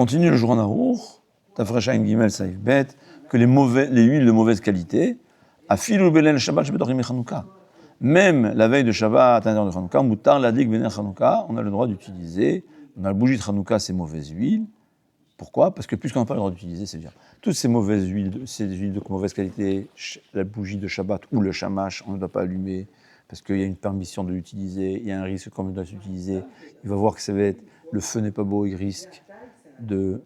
Continue le jour en Arour, Tafrechaim Gimel Saïf Bet, que les huiles de mauvaise qualité, Afilu Belen Shabbat Shebetorim Chanukah. Même la veille de Shabbat, à l'intérieur de Chanukah, Moutar Ladik Bener Chanukah, on a le droit d'utiliser, dans la bougie de Chanukah, ces mauvaises huiles. Pourquoi ? Parce que puisqu'on n'a pas le droit d'utiliser, c'est-à-dire toutes ces mauvaises huiles, ces huiles de mauvaise qualité, la bougie de Shabbat ou le shamash, on ne doit pas allumer, parce qu'il y a une permission de l'utiliser, il y a un risque quand on doit l'utiliser, il va voir que ça va être, le feu n'est pas beau, il risque de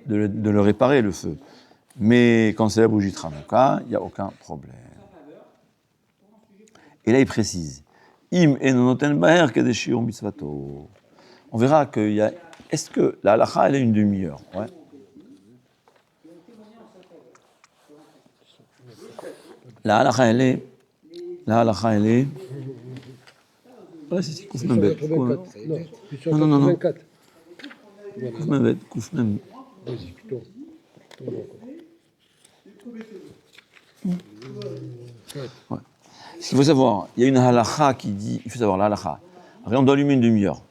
le réparer, le feu. Mais quand c'est la bougie de Hanouka, il n'y a aucun problème. Et là, il précise, Im enonoten baher kadeshir mitzvato. On verra qu'il y a. Est-ce que la halakha, elle est une demi-heure ? Ouais. La halakha, elle est. Ouais, c'est Kouf Membet. Non. Kouf Membet, Kouf Membet. Vas-y, plutôt. Ouais. Ce qu'il faut savoir, il y a une halakha qui dit, il faut savoir la halakha. On doit allumer une demi-heure.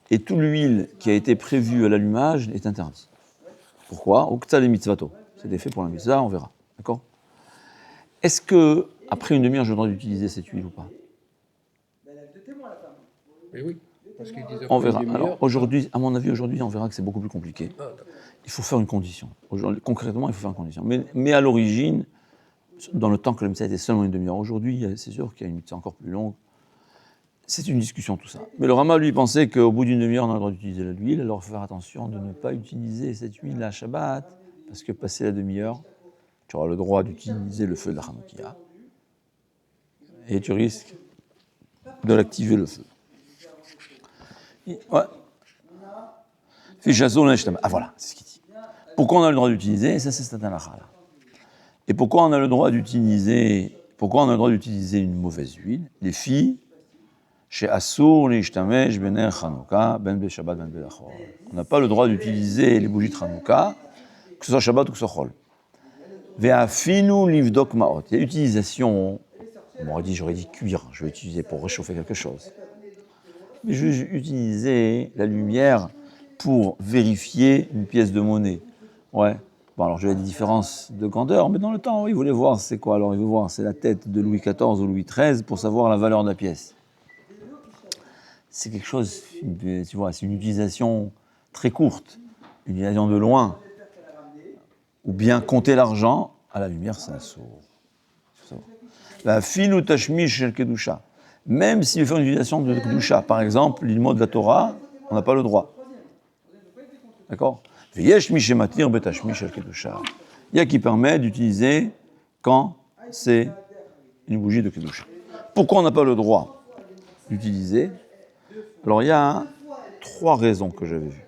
Et toute l'huile qui a été prévue à l'allumage est interdite. Pourquoi ? Ukta le mitzvato. C'est fait pour la mitzvah, on verra. D'accord ? Est-ce que après une demi-heure, j'ai le droit d'utiliser cette huile ou pas ? Oui. Parce qu'ils disent on verra. Alors aujourd'hui, à mon avis, on verra que c'est beaucoup plus compliqué. Il faut faire une condition. Concrètement, il faut faire une condition. Mais à l'origine, dans le temps que la mitzvah était seulement une demi-heure, aujourd'hui, c'est sûr qu'il y a une mitzvah encore plus longue. C'est une discussion, tout ça. Mais le Rama, lui, pensait qu'au bout d'une demi-heure, on a le droit d'utiliser l'huile. Alors, il faut faire attention de ne pas utiliser cette huile à Shabbat, parce que passé la demi-heure, tu auras le droit d'utiliser le feu de la Hanoukia. Et tu risques de l'activer, le feu. Ouais. Ah voilà, c'est ce qu'il dit. Pourquoi on a le droit d'utiliser ? Et ça, c'est cette halakha là. Et pourquoi on a le droit d'utiliser une mauvaise huile ? Les filles, chez Assour, les Ishtamesh, Bener Hanouka, Ben Be Shabbat, Ben Be Chol. On n'a pas le droit d'utiliser les bougies de Hanouka, que ce soit Shabbat ou que ce soit Chol. Ve'afinu livdok ma'ot. Il y a utilisation, j'aurais dit cuire, je vais utiliser pour réchauffer quelque chose. Mais je vais utiliser la lumière pour vérifier une pièce de monnaie. Ouais. Bon, alors, j'avais des différences de grandeur, mais dans le temps, il voulait voir c'est quoi. Alors, il veut voir, c'est la tête de Louis XIV ou Louis XIII pour savoir la valeur de la pièce. C'est quelque chose, tu vois, c'est une utilisation très courte, une utilisation de loin. Ou bien compter l'argent à la lumière, c'est un sourd. La filu tashmish shel kedusha. Même s'il veut faire une utilisation de kedusha, par exemple, l'ilmo de la Torah, on n'a pas le droit. D'accord ? Il y a qui permet d'utiliser quand c'est une bougie de kedusha. Pourquoi on n'a pas le droit d'utiliser ? Alors il y a 3 raisons que j'avais vues.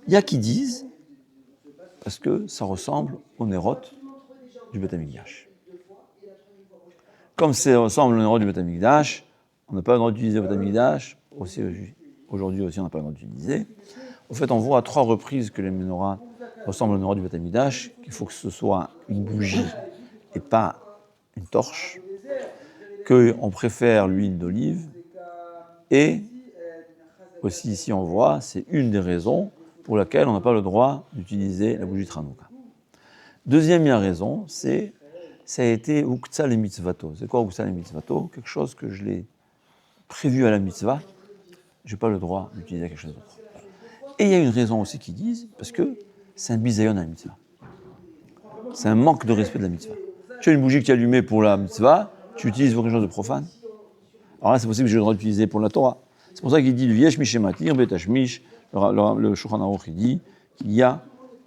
Il y a qui disent parce que ça ressemble au néroth du Beth Amikdash. Comme ça ressemble au néroth du Beth Amikdash, on n'a pas le droit d'utiliser le Beth Amikdash. Aujourd'hui aussi, on n'a pas le droit d'utiliser. En fait, on voit à 3 reprises que les menorahs ressemblent au néroth du Beth Amikdash, qu'il faut que ce soit une bougie et pas une torche, qu'on préfère l'huile d'olive, et aussi ici on voit, c'est une des raisons pour laquelle on n'a pas le droit d'utiliser la bougie de Hanouka. Deuxième raison, ça a été Ukta le mitzvato. C'est quoi Ukta le mitzvato ? Quelque chose que je l'ai prévu à la mitzvah, je n'ai pas le droit d'utiliser quelque chose d'autre. Et il y a une raison aussi qui disent, parce que c'est un bisayon à la mitzvah. C'est un manque de respect de la mitzvah. Tu as une bougie que tu as allumée pour la mitzvah, tu utilises pour quelque chose de profane. Alors là, c'est possible que j'ai le droit d'utiliser pour la Torah. C'est pour ça qu'il dit le viesh mishematir betashmish. Le Shulchan Aruch il dit qu'il y a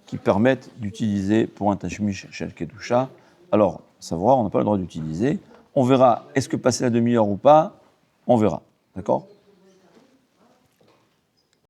qui permettent d'utiliser pour un tashmish shel kedusha. Alors, savoir, on n'a pas le droit d'utiliser. On verra, est-ce que passer la demi-heure ou pas, on verra. D'accord ?